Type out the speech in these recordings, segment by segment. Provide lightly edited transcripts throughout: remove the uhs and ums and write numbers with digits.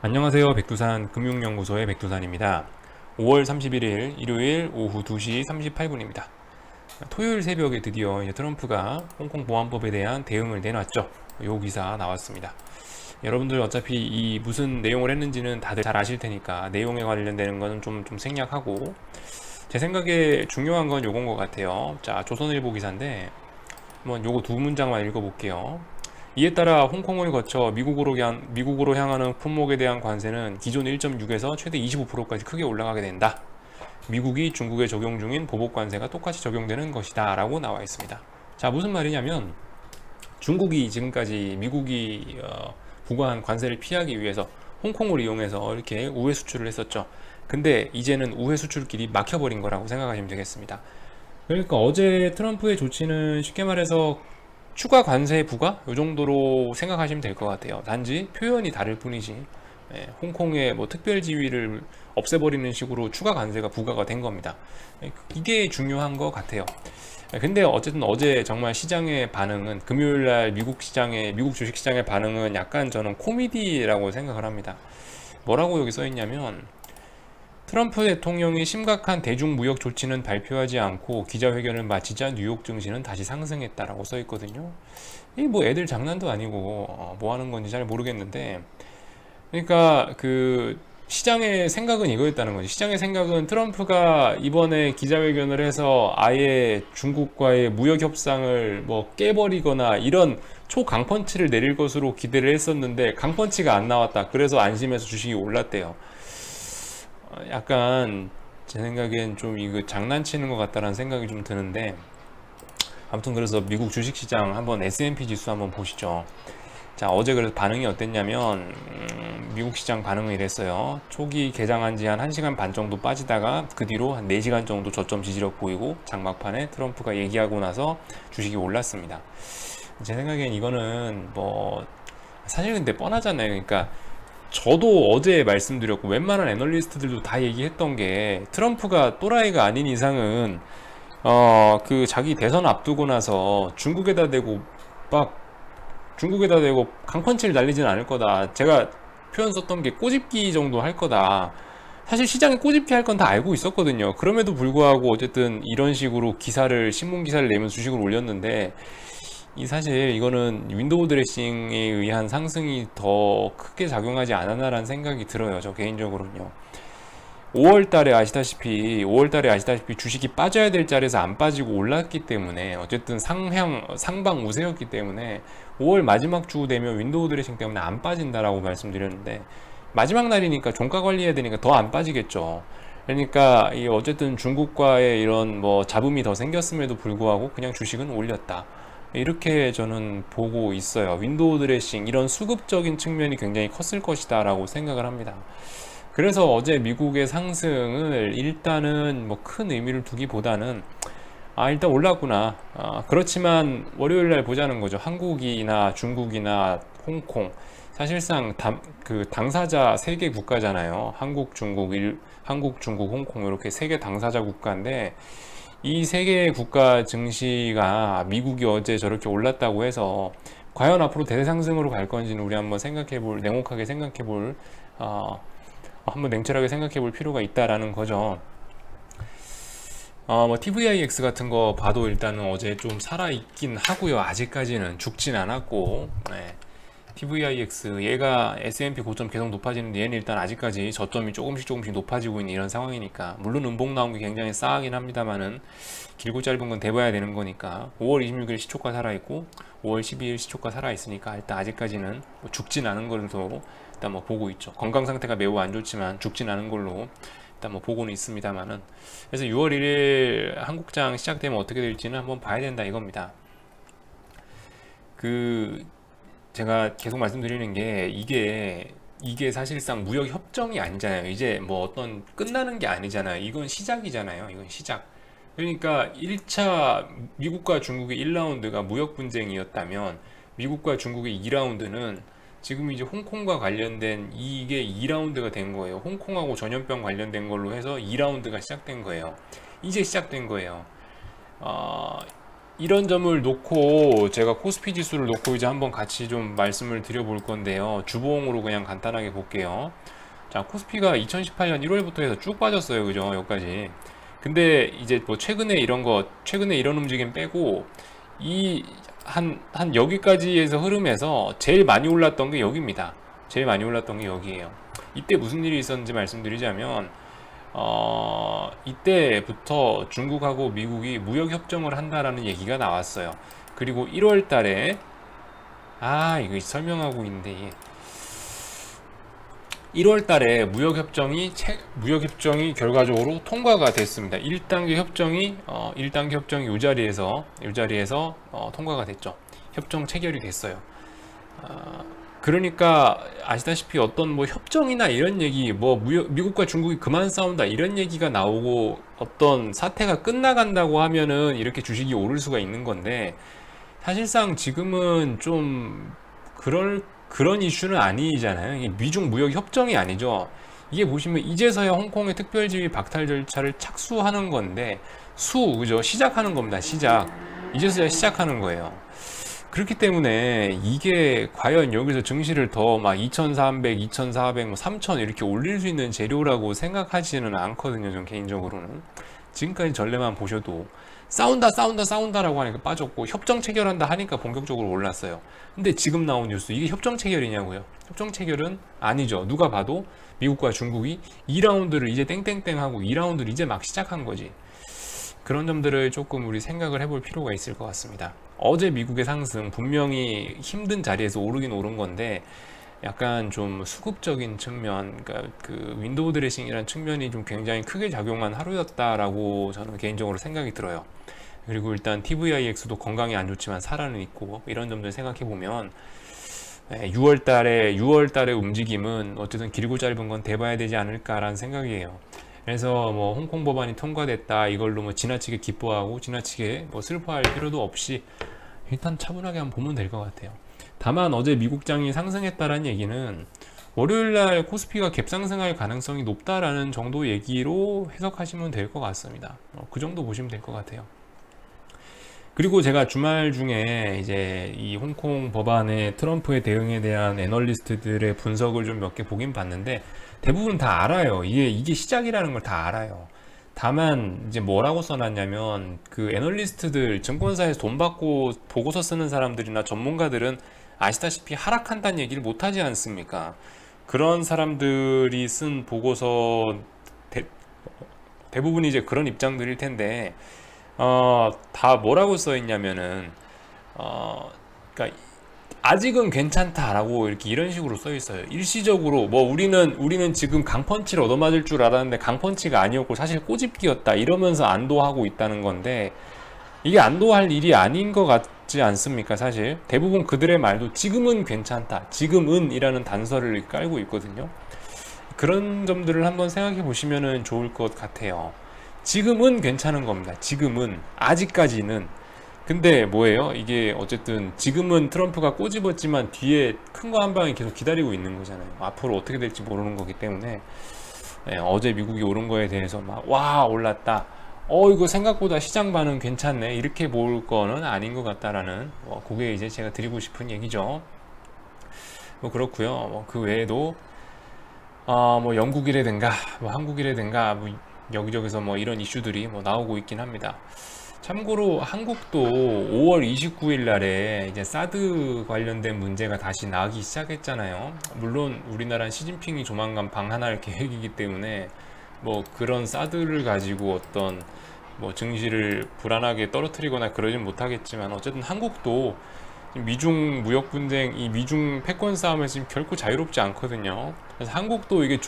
안녕하세요. 백두산 금융연구소의 백두산입니다. 5월 31일 일요일 오후 2시 38분입니다. 토요일 새벽에 드디어 이제 트럼프가 홍콩 보안법에 대한 대응을 내놨죠. 요 기사 나왔습니다. 여러분들 어차피 이 무슨 내용을 했는지는 다들 잘 아실 테니까 내용에 관련되는 거는 좀 생략하고, 제 생각에 중요한 건 요건 것 같아요. 자, 조선일보 기사인데 한번 요거 두 문장만 읽어볼게요. 이에 따라 홍콩을 거쳐 미국으로 향하는 품목에 대한 관세는 기존 1.6에서 최대 25%까지 크게 올라가게 된다. 미국이 중국에 적용 중인 보복 관세가 똑같이 적용되는 것이다 라고 나와 있습니다. 자, 무슨 말이냐면 중국이 지금까지 미국이 부과한 관세를 피하기 위해서 홍콩을 이용해서 이렇게 우회 수출을 했었죠. 근데 이제는 우회 수출길이 막혀버린 거라고 생각하시면 되겠습니다. 그러니까 어제 트럼프의 조치는 쉽게 말해서 추가 관세 부과? 이 정도로 생각하시면 될 것 같아요. 단지 표현이 다를 뿐이지, 홍콩의 뭐 특별 지위를 없애버리는 식으로 추가 관세가 부과가 된 겁니다. 이게 중요한 것 같아요. 근데 어쨌든 어제 정말 시장의 반응은, 금요일날 미국 주식 시장의 반응은 약간 저는 코미디라고 생각을 합니다. 뭐라고 여기 써 있냐면, 트럼프 대통령이 심각한 대중무역 조치는 발표하지 않고 기자회견을 마치자 뉴욕 증시는 다시 상승했다라고 써 있거든요. 이 뭐 애들 장난도 아니고 뭐 하는 건지 잘 모르겠는데, 그러니까 그 시장의 생각은 이거였다는 거지. 시장의 생각은 트럼프가 이번에 기자회견을 해서 아예 중국과의 무역 협상을 뭐 깨버리거나 이런 초강펀치를 내릴 것으로 기대를 했었는데 강펀치가 안 나왔다. 그래서 안심해서 주식이 올랐대요. 약간 제 생각엔 좀 이거 장난치는 것 같다라는 생각이 좀 드는데, 아무튼 그래서 미국 주식시장 한번 S&P 지수 한번 보시죠. 자, 어제 그래서 반응이 어땠냐면 미국 시장 반응은 이랬어요. 초기 개장한 지 한 1시간 반 정도 빠지다가 그 뒤로 한 4시간 정도 저점 지지력 보이고 장막판에 트럼프가 얘기하고 나서 주식이 올랐습니다. 제 생각엔 이거는 뭐 사실 근데 뻔하잖아요. 그러니까 저도 어제 말씀드렸고 웬만한 애널리스트들도 다 얘기했던 게, 트럼프가 또라이가 아닌 이상은 그 자기 대선 앞두고 나서 중국에다 대고 강펀치를 날리진 않을 거다. 제가 표현 썼던 게 꼬집기 정도 할 거다. 사실 시장이 꼬집기 할 건 다 알고 있었거든요. 그럼에도 불구하고 어쨌든 이런 식으로 신문 기사를 내면서 주식을 올렸는데, 이 사실 이거는 윈도우 드레싱에 의한 상승이 더 크게 작용하지 않았나라는 생각이 들어요. 저 개인적으로는요. 5월 달에 아시다시피 주식이 빠져야 될 자리에서 안 빠지고 올랐기 때문에, 어쨌든 상방 우세였기 때문에 5월 마지막 주 되면 윈도우 드레싱 때문에 안 빠진다라고 말씀드렸는데, 마지막 날이니까 종가 관리해야 되니까 더 안 빠지겠죠. 그러니까 이 어쨌든 중국과의 이런 뭐 잡음이 더 생겼음에도 불구하고 그냥 주식은 올렸다. 이렇게 저는 보고 있어요. 윈도우 드레싱 이런 수급적인 측면이 굉장히 컸을 것이다 라고 생각을 합니다. 그래서 어제 미국의 상승을 일단은 뭐 큰 의미를 두기보다는, 일단 올랐구나. 그렇지만 월요일 날 보자는 거죠. 한국이나 중국이나 홍콩, 사실상 그 당사자 세 개 국가잖아요. 한국, 중국, 홍콩, 이렇게 세 개 당사자 국가인데, 이 세 개의 국가 증시가 미국이 어제 저렇게 올랐다고 해서 과연 앞으로 대상승으로 갈 건지는 우리 한번 냉혹하게 생각해 볼, 한번 냉철하게 생각해 볼 필요가 있다라는 거죠. 뭐 TVIX 같은 거 봐도 일단은 어제 좀 살아있긴 하고요. 아직까지는 죽진 않았고, 네. TVIX 얘가 S&P 고점 계속 높아지는데, 얘는 일단 아직까지 저점이 조금씩 높아지고 있는 이런 상황이니까, 물론 음봉 나온 게 굉장히 싸하긴 합니다만은 길고 짧은 건 대봐야 되는 거니까, 5월 26일 시초가 살아있고 5월 12일 시초가 살아있으니까 일단 아직까지는 뭐 죽진 않은 걸로 일단 뭐 보고 있죠. 건강 상태가 매우 안 좋지만 죽진 않은 걸로 일단 뭐 보고는 있습니다만은, 그래서 6월 1일 한국장 시작되면 어떻게 될지는 한번 봐야 된다 이겁니다. 그 제가 계속 말씀드리는 게, 이게 사실상 무역 협정이 아니잖아요. 이제 뭐 어떤 끝나는 게 아니잖아요. 이건 시작이잖아요. 이건 시작. 그러니까 1차 미국과 중국의 1라운드가 무역 분쟁이었다면, 미국과 중국의 2라운드는 지금 이제 홍콩과 관련된 이게 2라운드가 된 거예요. 홍콩하고 전염병 관련된 걸로 해서 2라운드가 시작된 거예요. 이제 시작된 거예요. 어, 이런 점을 놓고 제가 코스피 지수를 놓고 이제 한번 같이 좀 말씀을 드려볼 건데요. 주봉으로 그냥 간단하게 볼게요. 자, 코스피가 2018년 1월부터 해서 쭉 빠졌어요. 그죠? 여기까지. 근데 이제 뭐 최근에 이런 움직임 빼고 한 여기까지에서 흐름에서 제일 많이 올랐던 게 여기입니다. 제일 많이 올랐던 게 여기예요. 이때 무슨 일이 있었는지 말씀드리자면, 이때부터 중국하고 미국이 무역 협정을 한다라는 얘기가 나왔어요. 그리고 1월 달에, 이거 설명하고 있는데, 1월 달에 무역협정이 결과적으로 통과가 됐습니다. 1단계 협정이, 1단계 협정이 이 자리에서 통과가 됐죠. 협정 체결이 됐어요. 그러니까 아시다시피 어떤 뭐 협정이나 이런 얘기, 뭐 미국과 중국이 그만 싸운다 이런 얘기가 나오고 어떤 사태가 끝나간다고 하면은 이렇게 주식이 오를 수가 있는 건데, 사실상 지금은 좀 그런 이슈는 아니잖아요. 이게 미중 무역 협정이 아니죠. 이게 보시면 이제서야 홍콩의 특별지위 박탈 절차를 착수하는 건데, 그죠? 시작하는 겁니다. 이제서야 시작하는 거예요. 그렇기 때문에 이게 과연 여기서 증시를 더 막 2300, 2400, 뭐 3000 이렇게 올릴 수 있는 재료라고 생각하지는 않거든요. 전 개인적으로는. 지금까지 전례만 보셔도 싸운다라고 하니까 빠졌고, 협정 체결한다 하니까 본격적으로 올랐어요. 근데 지금 나온 뉴스, 이게 협정 체결이냐고요? 협정 체결은 아니죠. 누가 봐도 미국과 중국이 2라운드를 이제 땡땡땡 하고 2라운드를 이제 막 시작한 거지. 그런 점들을 조금 우리 생각을 해볼 필요가 있을 것 같습니다. 어제 미국의 상승 분명히 힘든 자리에서 오르긴 오른 건데, 약간 좀 수급적인 측면, 그러니까 그 윈도우 드레싱이라는 측면이 좀 굉장히 크게 작용한 하루였다라고 저는 개인적으로 생각이 들어요. 그리고 일단 TVIX도 건강이 안 좋지만 살아는 있고, 이런 점들 생각해 보면 6월 달의 움직임은 어쨌든 길고 짧은 건 돼봐야 되지 않을까라는 생각이에요. 그래서 뭐 홍콩 법안이 통과됐다 이걸로 뭐 지나치게 기뻐하고 지나치게 뭐 슬퍼할 필요도 없이 일단 차분하게 한번 보면 될 것 같아요. 다만 어제 미국장이 상승했다라는 얘기는 월요일날 코스피가 갭상승할 가능성이 높다라는 정도 얘기로 해석하시면 될 것 같습니다. 그 정도 보시면 될 것 같아요. 그리고 제가 주말 중에 이제 이 홍콩 법안의 트럼프의 대응에 대한 애널리스트들의 분석을 좀 몇 개 보긴 봤는데, 대부분 다 알아요. 이게 시작이라는 걸 다 알아요. 다만 이제 뭐라고 써놨냐면, 그 애널리스트들, 증권사에서 돈 받고 보고서 쓰는 사람들이나 전문가들은 아시다시피 하락한다는 얘기를 못하지 않습니까? 그런 사람들이 쓴 보고서 대부분이 이제 그런 입장들일 텐데, 다 뭐라고 써 있냐면은, 그러니까 아직은 괜찮다라고 이렇게 이런 식으로 써 있어요. 일시적으로 뭐 우리는 지금 강펀치를 얻어맞을 줄 알았는데 강펀치가 아니었고 사실 꼬집기였다 이러면서 안도하고 있다는 건데, 이게 안도할 일이 아닌 것 같지 않습니까? 사실 대부분 그들의 말도 지금은 괜찮다, 지금은이라는 단서를 깔고 있거든요. 그런 점들을 한번 생각해 보시면 좋을 것 같아요. 지금은 괜찮은 겁니다. 지금은, 아직까지는. 근데 뭐예요? 이게 어쨌든 지금은 트럼프가 꼬집었지만 뒤에 큰 거 한 방이 계속 기다리고 있는 거잖아요. 앞으로 어떻게 될지 모르는 거기 때문에, 어제 미국이 오른 거에 대해서 막 와 올랐다, 이거 생각보다 시장 반응 괜찮네 이렇게 볼 거는 아닌 것 같다라는, 그게 이제 제가 드리고 싶은 얘기죠. 뭐 그렇고요. 그 외에도 뭐 영국이라든가 뭐 한국이라든가 뭐 여기저기서 뭐 이런 이슈들이 뭐 나오고 있긴 합니다. 참고로 한국도 5월 29일 날에 이제 사드 관련된 문제가 다시 나오기 시작했잖아요. 물론 우리나라는 시진핑이 조만간 방한할 계획이기 때문에 뭐 그런 사드를 가지고 어떤 뭐 증시를 불안하게 떨어뜨리거나 그러진 못하겠지만, 어쨌든 한국도 미중 무역 분쟁, 이 미중 패권 싸움에서 지금 결코 자유롭지 않거든요. 그래서 한국도 이게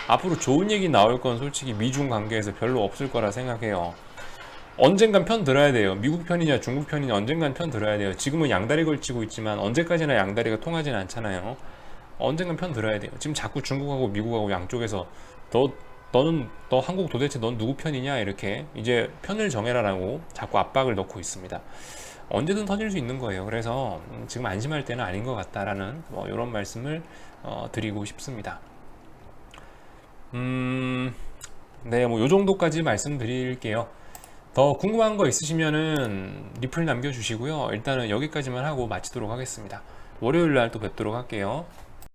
앞으로 좋은 얘기 나올 건 솔직히 미중 관계에서 별로 없을 거라 생각해요. 언젠간 편 들어야 돼요. 미국 편이냐 중국 편이냐 언젠간 편 들어야 돼요. 지금은 양다리 걸치고 있지만 언제까지나 양다리가 통하진 않잖아요. 언젠간 편 들어야 돼요. 지금 자꾸 중국하고 미국하고 양쪽에서 너 한국 도대체 넌 누구 편이냐 이렇게 이제 편을 정해라라고 자꾸 압박을 넣고 있습니다. 언제든 터질 수 있는 거예요. 그래서 지금 안심할 때는 아닌 것 같다라는 뭐 이런 말씀을 드리고 싶습니다. 네, 뭐 요 정도까지 말씀드릴게요. 더 궁금한 거 있으시면은 리플 남겨주시고요. 일단은 여기까지만 하고 마치도록 하겠습니다. 월요일 날 또 뵙도록 할게요.